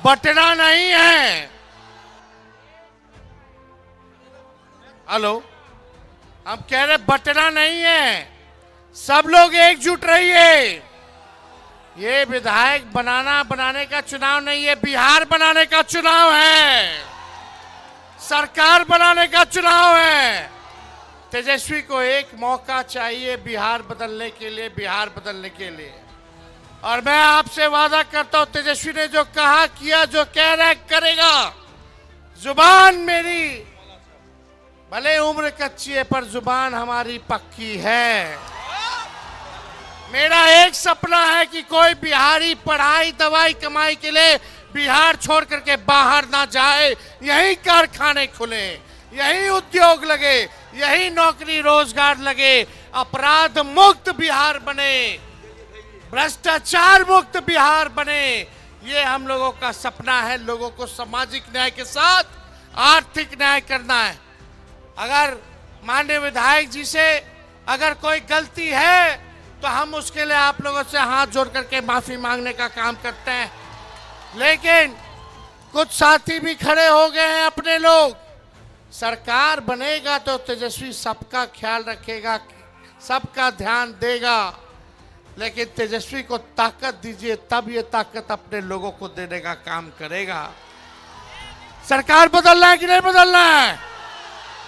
बटना नहीं है। हेलो, हम कह रहे बटना नहीं है। सब लोग एकजुट रहिए। ये विधायक बनाने का चुनाव नहीं है, बिहार बनाने का चुनाव है, सरकार बनाने का चुनाव है। तेजस्वी को एक मौका चाहिए बिहार बदलने के लिए, बिहार बदलने के लिए। और मैं आपसे वादा करता हूं, तेजस्वी ने जो कहा किया, जो कह रहा है करेगा। जुबान मेरी भले उम्र कच्ची है पर जुबान हमारी पक्की है। मेरा एक सपना है कि कोई बिहारी पढ़ाई दवाई कमाई के लिए बिहार छोड़ करके बाहर ना जाए। यही कारखाने खुले, यही उद्योग लगे, यही नौकरी रोजगार लगे, अपराध मुक्त बिहार बने, भ्रष्टाचार मुक्त बिहार बने। ये हम लोगों का सपना है। लोगों को सामाजिक न्याय के साथ आर्थिक न्याय करना है। अगर माननीय विधायक जी से अगर कोई गलती है तो हम उसके लिए आप लोगों से हाथ जोड़ करके माफी मांगने का काम करते हैं। लेकिन कुछ साथी भी खड़े हो गए हैं अपने लोग। सरकार बनेगा तो तेजस्वी सबका ख्याल रखेगा, सबका ध्यान देगा। लेकिन तेजस्वी को ताकत दीजिए, तब ये ताकत अपने लोगों को देने का काम करेगा। सरकार बदलना है कि नहीं बदलना है?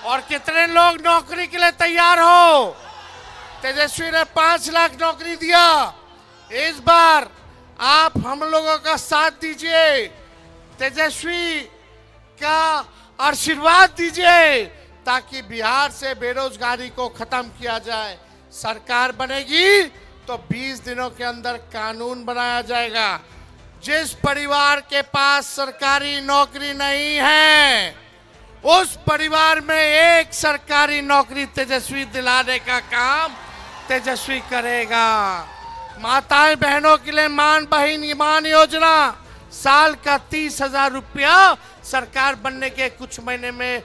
और कितने लोग नौकरी के लिए तैयार हो? तेजस्वी ने 5 लाख नौकरी दिया। इस बार आप हम लोगों का साथ दीजिए, तेजस्वी का आशीर्वाद दीजिए, ताकि बिहार से बेरोजगारी को खत्म किया जाए। सरकार बनेगी तो 20 दिनों के अंदर कानून बनाया जाएगा। जिस परिवार के पास सरकारी नौकरी नहीं है, उस परिवार में एक सरकारी नौकरी तेजस्वी दिलाने का काम तेजस्वी करेगा। माताएं बहनों के लिए मान योजना, साल का 30,000 रुपया सरकार बनने के कुछ महीने में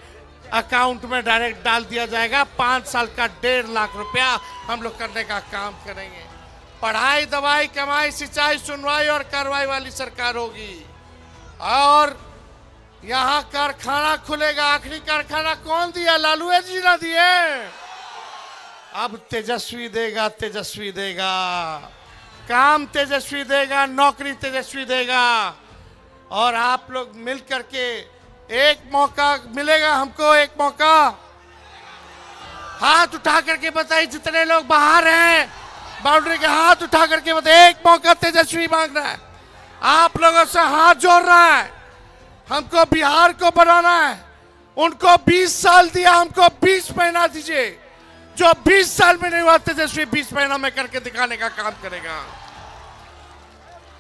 अकाउंट में डायरेक्ट डाल दिया जाएगा। 5 साल का 1.5 लाख रुपया हम लोग करने का काम करेंगे। पढ़ाई दवाई कमाई सिंचाई सुनवाई और कार्रवाई वाली सरकार होगी। और यहाँ कारखाना खुलेगा। आखिरी कारखाना कौन दिया? लालू जी ना दिए। अब तेजस्वी देगा, तेजस्वी देगा, काम तेजस्वी देगा, नौकरी तेजस्वी देगा। और आप लोग मिल करके एक मौका मिलेगा हमको, एक मौका। हाथ उठा करके बताइए, जितने लोग बाहर हैं बाउंड्री के, हाथ उठा करके बताइए, एक मौका तेजस्वी मांग रहा है, आप लोगों से हाथ जोड़ रहा है। हमको बिहार को बनाना है। उनको 20 साल दिया, हमको 20 महीना दीजिए। जो 20 साल में नहीं हुआ, तेजस्वी 20 महीना में करके दिखाने का काम करेगा।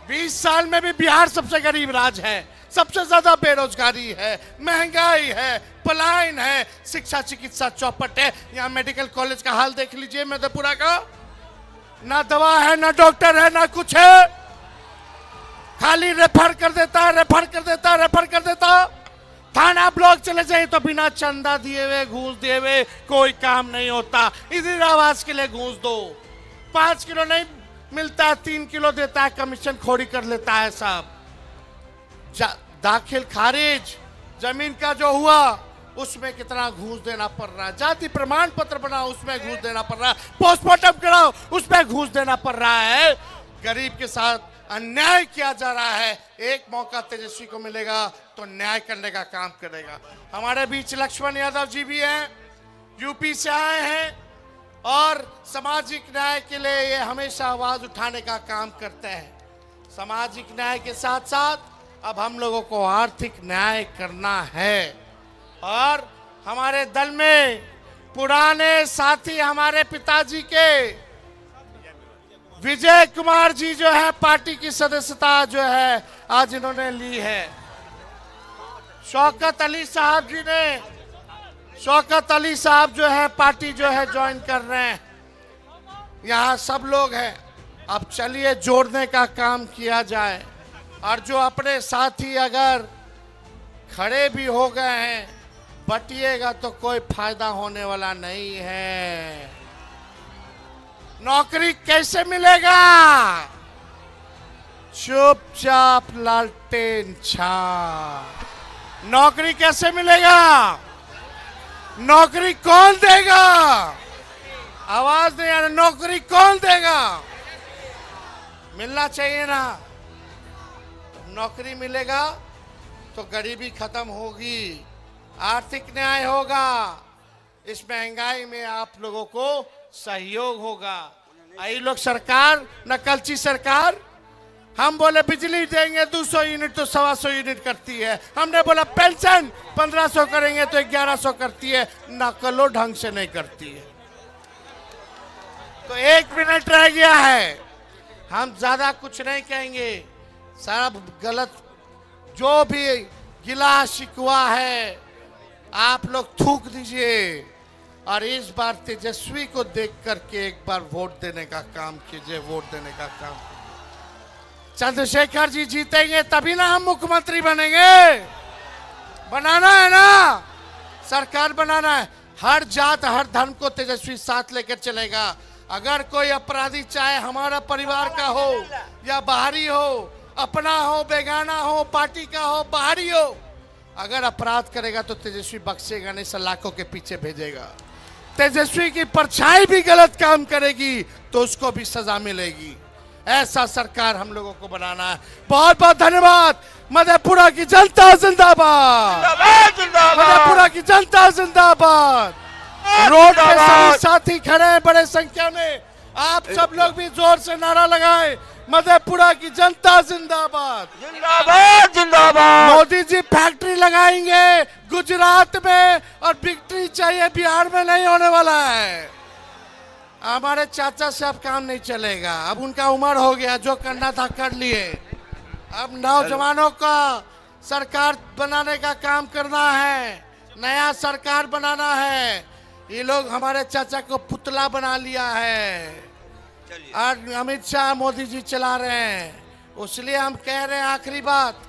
20 साल में भी बिहार सबसे गरीब राज्य है, सबसे ज्यादा बेरोजगारी है, महंगाई है, पलायन है, शिक्षा चिकित्सा चौपट है। यहाँ मेडिकल कॉलेज का हाल देख लीजिए मधेपुरा का। ना दवा है, ना डॉक्टर है, ना कुछ है। खाली रेफर कर देता है, रेफर कर देता है, रेफर कर देता। थाना ब्लॉक चले जाए तो बिना चंदा दिए हुए, घूस दिए हुए कोई काम नहीं होता। इंदिरावास के लिए घूस दो, 5 किलो नहीं मिलता है, 3 किलो देता है, कमीशन खोरी कर लेता है साहब। दाखिल खारिज जमीन का जो हुआ उसमें कितना घूस देना पड़ रहा है। जाति प्रमाण पत्र बनाओ उसमें घूस देना पड़ रहा है। पोस्टमार्टम कराओ उसमें घूस देना पड़ रहा है। गरीब के साथ अन्याय किया जा रहा है। एक मौका तेजस्वी को मिलेगा तो न्याय करने का काम करेगा। हमारे बीच लक्ष्मण यादव जी भी हैं, यूपी से आए हैं और सामाजिक न्याय के लिए ये हमेशा आवाज उठाने का काम करते हैं। सामाजिक न्याय के साथ साथ अब हम लोगों को आर्थिक न्याय करना है। और हमारे दल में पुराने साथी हमारे पिताजी के विजय कुमार जी जो है, पार्टी की सदस्यता जो है आज इन्होंने ली है। शौकत अली साहब जी ने, शौकत अली साहब जो है पार्टी जो है ज्वाइन कर रहे हैं। यहाँ सब लोग हैं। अब चलिए जोड़ने का काम किया जाए। और जो अपने साथी अगर खड़े भी हो गए हैं, बटिएगा तो कोई फायदा होने वाला नहीं है। नौकरी कैसे मिलेगा? चुपचाप लालटेन छा। नौकरी कैसे मिलेगा? नौकरी कौन देगा? आवाज नहीं आ रही। नौकरी कौन देगा? मिलना चाहिए ना। नौकरी मिलेगा तो गरीबी खत्म होगी, आर्थिक न्याय होगा, इस महंगाई में आप लोगों को सहयोग होगा। आई लोग सरकार, नकलची सरकार, हम बोले बिजली देंगे 200 यूनिट तो 125 यूनिट करती है, हमने बोला पेंशन 1500 करेंगे तो 1100 करती है, नकलो ढंग से नहीं करती है। तो 1 मिनट रह गया है, हम ज्यादा कुछ नहीं कहेंगे। सारा गलत जो भी गिला शिकवा है आप लोग थूक दीजिए और इस बार तेजस्वी को देख करके एक बार वोट देने का काम कीजिए। वोट देने का काम चंद्रशेखर जी जीतेंगे तभी ना हम मुख्यमंत्री बनेंगे। बनाना है ना, सरकार बनाना है। हर जात हर धर्म को तेजस्वी साथ लेकर चलेगा। अगर कोई अपराधी चाहे हमारा परिवार का हो या बाहरी हो, अपना हो बेगाना हो, पार्टी का हो बाहरी हो, अगर अपराध करेगा तो तेजस्वी बख्शेगा नहीं, सलाखों के पीछे भेजेगा। तेजस्वी की परछाई भी गलत काम करेगी तो उसको भी सजा मिलेगी। ऐसा सरकार हम लोगों को बनाना है। बहुत बहुत धन्यवाद। मधेपुरा की जनता जिंदाबाद, मधेपुरा की जनता जिंदाबाद। रोड पे सभी साथी खड़े हैं बड़े संख्या में, आप सब लोग भी जोर से नारा लगाएं, मधेपुरा की जनता जिंदाबाद, जिंदाबाद जिंदाबाद। मोदी जी फैक्ट्री लगाएंगे गुजरात में और विक्ट्री चाहिए बिहार में नहीं होने वाला है। हमारे चाचा से अब काम नहीं चलेगा, अब उनका उम्र हो गया, जो करना था कर लिए। अब नौजवानों का सरकार बनाने का काम करना है, नया सरकार बनाना है। ये लोग हमारे चाचा को पुतला बना लिया है और अमित शाह मोदी जी चला रहे हैं। इसलिए हम कह रहे हैं आखिरी बात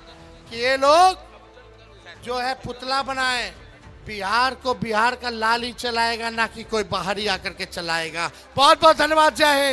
कि ये लोग जो है पुतला बनाए, बिहार को बिहार का लाल ही चलाएगा, ना कि कोई बाहरी आकर के चलाएगा। बहुत बहुत धन्यवाद। जय हिंद।